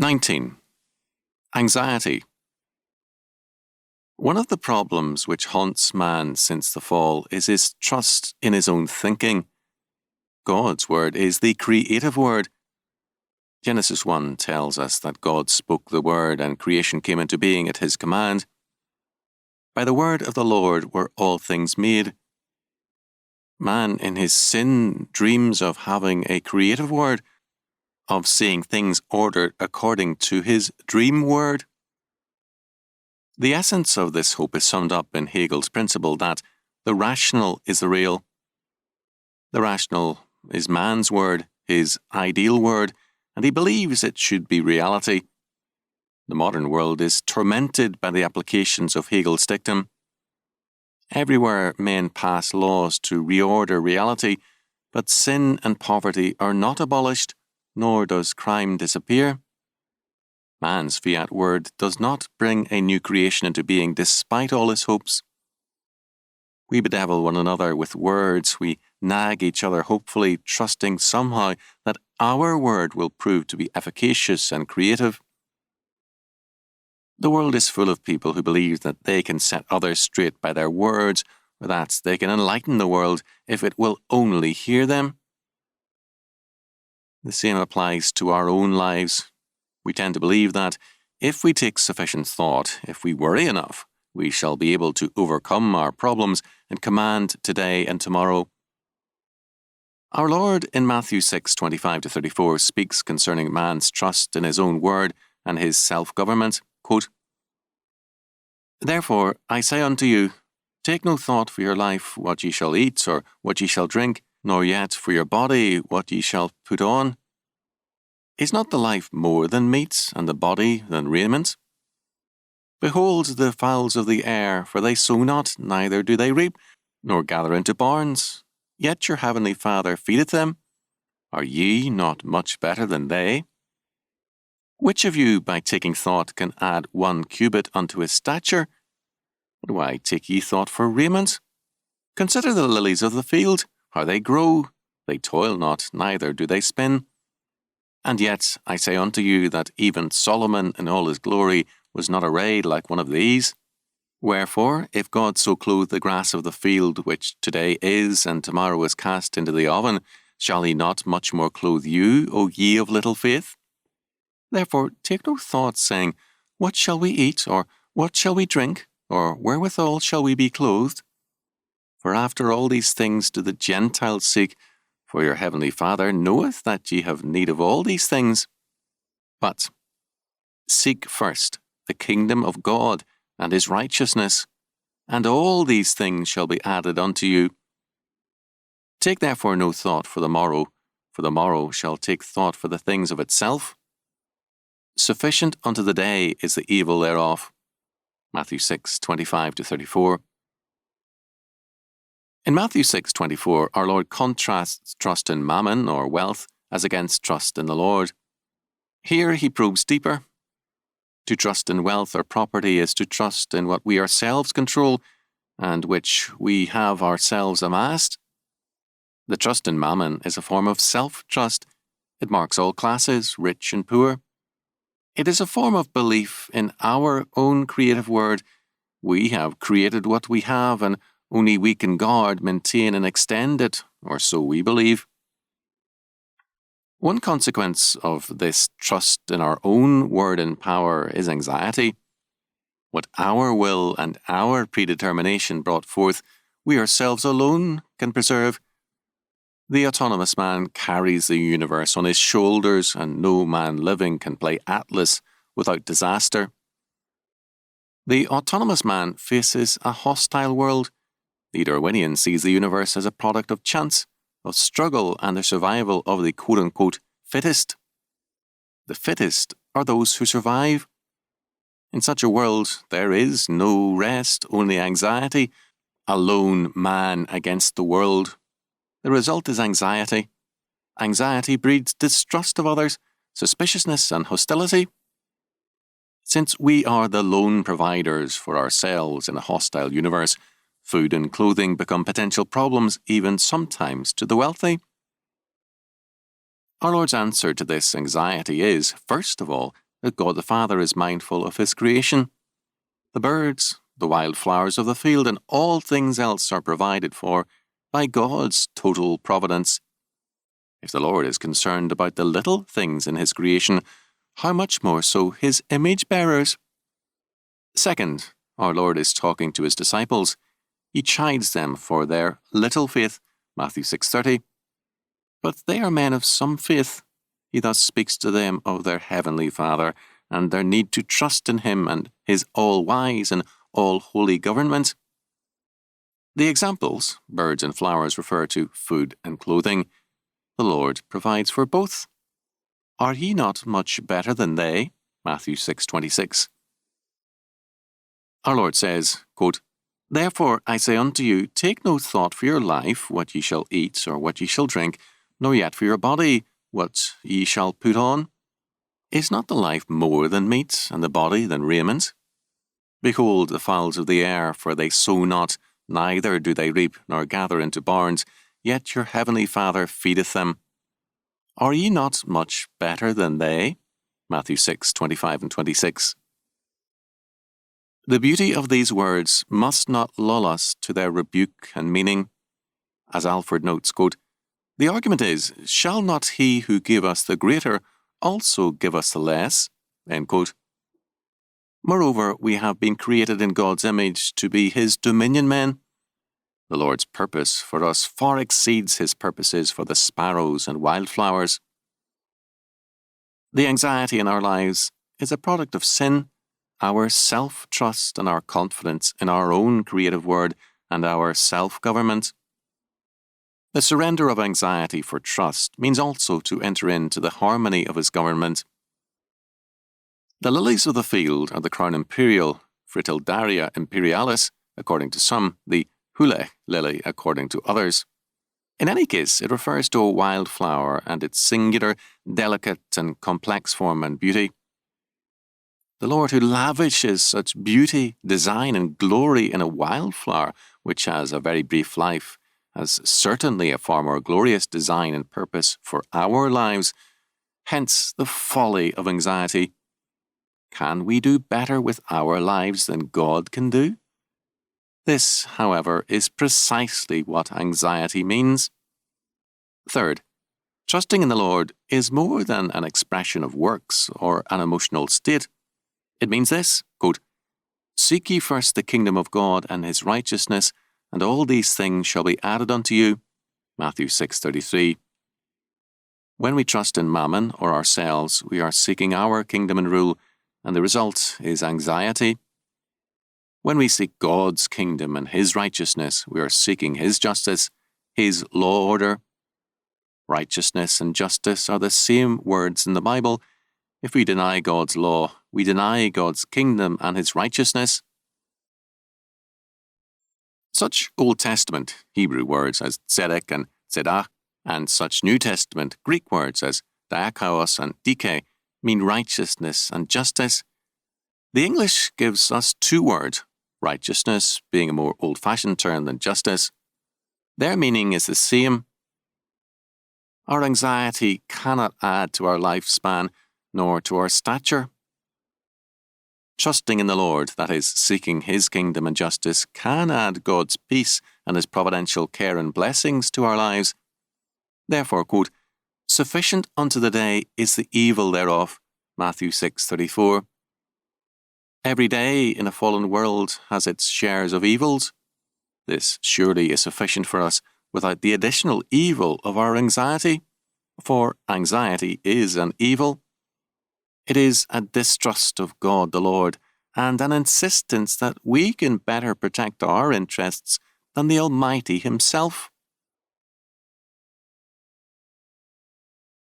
19. Anxiety. One of the problems which haunts man since the fall is his trust in his own thinking. God's word is the creative word. Genesis 1 tells us that God spoke the word and creation came into being at his command. By the word of the Lord were all things made. Man in his sin dreams of having a creative word, of seeing things ordered according to his dream word. The essence of this hope is summed up in Hegel's principle that the rational is the real. The rational is man's word, his ideal word, and he believes it should be reality. The modern world is tormented by the applications of Hegel's dictum. Everywhere men pass laws to reorder reality, but sin and poverty are not abolished, nor does crime disappear. Man's fiat word does not bring a new creation into being despite all his hopes. We bedevil one another with words, we nag each other hopefully, trusting somehow that our word will prove to be efficacious and creative. The world is full of people who believe that they can set others straight by their words, or that they can enlighten the world if it will only hear them. The same applies to our own lives. We tend to believe that if we take sufficient thought, if we worry enough, we shall be able to overcome our problems and command today and tomorrow. Our Lord in Matthew 6:25-34 speaks concerning man's trust in his own word and his self-government. Quote, "Therefore I say unto you, take no thought for your life, what ye shall eat, or what ye shall drink, nor yet for your body, what ye shall put on. Is not the life more than meat, and the body than raiment? Behold the fowls of the air, for they sow not, neither do they reap, nor gather into barns, yet your heavenly Father feedeth them. Are ye not much better than they? Which of you, by taking thought, can add 1 cubit unto his stature? But why take ye thought for raiment? Consider the lilies of the field, how they grow. They toil not, neither do they spin. And yet I say unto you that even Solomon in all his glory was not arrayed like one of these. Wherefore, if God so clothe the grass of the field, which today is, and tomorrow is cast into the oven, shall he not much more clothe you, O ye of little faith? Therefore take no thought, saying, What shall we eat, or what shall we drink, or wherewithal shall we be clothed? For after all these things do the Gentiles seek, for your heavenly Father knoweth that ye have need of all these things. But seek first the kingdom of God and his righteousness, and all these things shall be added unto you. Take therefore no thought for the morrow shall take thought for the things of itself. Sufficient unto the day is the evil thereof." Matthew 6:25-34. In Matthew 6:24, our Lord contrasts trust in mammon or wealth as against trust in the Lord. Here he probes deeper. To trust in wealth or property is to trust in what we ourselves control and which we have ourselves amassed. The trust in mammon is a form of self-trust. It marks all classes, rich and poor. It is a form of belief in our own creative word. We have created what we have, and only we can guard, maintain, and extend it, or so we believe. One consequence of this trust in our own word and power is anxiety. What our will and our predetermination brought forth, we ourselves alone can preserve. The autonomous man carries the universe on his shoulders, and no man living can play Atlas without disaster. The autonomous man faces a hostile world. The Darwinian sees the universe as a product of chance, of struggle, and the survival of the quote-unquote fittest. The fittest are those who survive. In such a world, there is no rest, only anxiety, a lone man against the world. The result is anxiety. Anxiety breeds distrust of others, suspiciousness, and hostility. Since we are the lone providers for ourselves in a hostile universe, food and clothing become potential problems, even sometimes to the wealthy. Our Lord's answer to this anxiety is, first of all, that God the Father is mindful of his creation. The birds, the wild flowers of the field, and all things else are provided for by God's total providence. If the Lord is concerned about the little things in his creation, how much more so his image bearers? Second, our Lord is talking to his disciples. He chides them for their little faith, Matthew 6:30. But they are men of some faith. He thus speaks to them of their heavenly Father and their need to trust in him and his all-wise and all-holy government. The examples, birds and flowers, refer to food and clothing. The Lord provides for both. Are ye not much better than they? Matthew 6:26. Our Lord says, quote, Therefore I say unto you, take no thought for your life, what ye shall eat or what ye shall drink, nor yet for your body, what ye shall put on. Is not the life more than meat, and the body than raiment? Behold the fowls of the air, for they sow not, neither do they reap, nor gather into barns, yet your heavenly Father feedeth them. Are ye not much better than they? Matthew 6:25 and 26. The beauty of these words must not lull us to their rebuke and meaning. As Alfred notes, quote, The argument is, shall not he who gave us the greater also give us the less? End quote. Moreover, we have been created in God's image to be his dominion men. The Lord's purpose for us far exceeds his purposes for the sparrows and wildflowers. The anxiety in our lives is a product of sin, our self-trust and our confidence in our own creative word and our self-government. The surrender of anxiety for trust means also to enter into the harmony of his government. The lilies of the field are the crown imperial, Fritillaria imperialis, according to some, the hule lily, according to others. In any case, it refers to a wild flower and its singular, delicate and complex form and beauty. The Lord who lavishes such beauty, design and glory in a wildflower, which has a very brief life, has certainly a far more glorious design and purpose for our lives. Hence the folly of anxiety. Can we do better with our lives than God can do? This, however, is precisely what anxiety means. Third, trusting in the Lord is more than an expression of works or an emotional state. It means this, quote, Seek ye first the kingdom of God and his righteousness, and all these things shall be added unto you. Matthew 6:33. When we trust in mammon or ourselves, we are seeking our kingdom and rule, and the result is anxiety. When we seek God's kingdom and his righteousness, we are seeking his justice, his law order. Righteousness and justice are the same words in the Bible. If we deny God's law, we deny God's kingdom and his righteousness. Such Old Testament Hebrew words as tzedek and tzedach, and such New Testament Greek words as diakaios and dike mean righteousness and justice. The English gives us two words, righteousness being a more old-fashioned term than justice. Their meaning is the same. Our anxiety cannot add to our lifespan nor to our stature. Trusting in the Lord, that is, seeking his kingdom and justice, can add God's peace and his providential care and blessings to our lives. Therefore, quote, Sufficient unto the day is the evil thereof, Matthew 6:34. Every day in a fallen world has its shares of evils. This surely is sufficient for us without the additional evil of our anxiety, for anxiety is an evil. It is a distrust of God the Lord, and an insistence that we can better protect our interests than the Almighty himself.